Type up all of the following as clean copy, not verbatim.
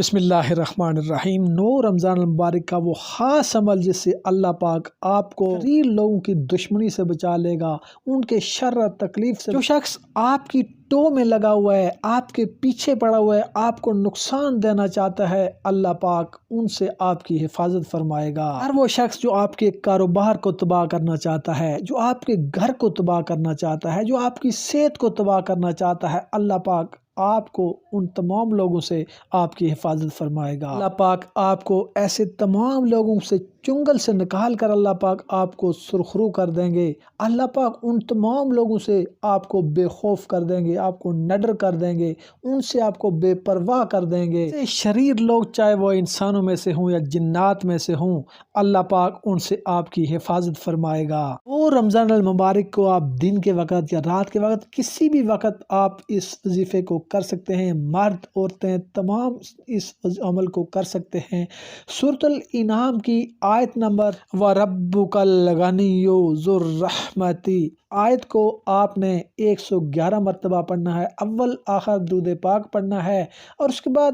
بسم اللہ الرحمن الرحیم۔ نو رمضان المبارک کا وہ خاص عمل جس سے اللہ پاک آپ کو شریر لوگوں کی دشمنی سے بچا لے گا، ان کے شر اور تکلیف سے۔ جو شخص آپ کی ٹو میں لگا ہوا ہے، آپ کے پیچھے پڑا ہوا ہے، آپ کو نقصان دینا چاہتا ہے، اللہ پاک ان سے آپ کی حفاظت فرمائے گا۔ ہر وہ شخص جو آپ کے کاروبار کو تباہ کرنا چاہتا ہے، جو آپ کے گھر کو تباہ کرنا چاہتا ہے، جو آپ کی صحت کو تباہ کرنا چاہتا ہے، اللہ پاک آپ کو ان تمام لوگوں سے آپ کی حفاظت فرمائے گا۔ اللہ پاک آپ کو ایسے تمام لوگوں سے چنگل سے نکال کر اللہ پاک آپ کو سرخرو کر دیں گے۔ اللہ پاک ان تمام لوگوں سے آپ کو بے خوف کر دیں گے، آپ کو نڈر کر دیں گے، ان سے آپ کو بے پرواہ کر دیں گے۔ شریر لوگ چاہے وہ انسانوں میں سے ہوں یا جنات میں سے ہوں، اللہ پاک ان سے آپ کی حفاظت فرمائے گا۔ وہ رمضان المبارک کو آپ دن کے وقت یا رات کے وقت کسی بھی وقت آپ اس وظیفے کو کر سکتے ہیں۔ مرد عورتیں تمام اس عمل کو کر سکتے ہیں۔ سورۃ الانعام کی آیت نمبر وَرَبُّكَ الْغَنِيُّ ذُو الرَّحْمَةِ آیت کو آپ نے 111 مرتبہ پڑھنا ہے، اول آخر درود پاک پڑھنا ہے، اور اس کے بعد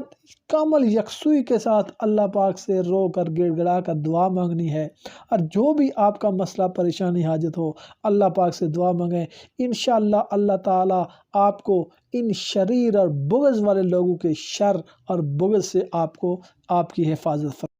کامل یکسوئی کے ساتھ اللہ پاک سے رو کر گڑ گڑا کر دعا مانگنی ہے۔ اور جو بھی آپ کا مسئلہ پریشانی حاجت ہو، اللہ پاک سے دعا مانگیں، انشاءاللہ اللہ تعالی آپ کو ان شریر اور بغض والے لوگوں کے شر اور بغض سے آپ کی حفاظت فرمائے۔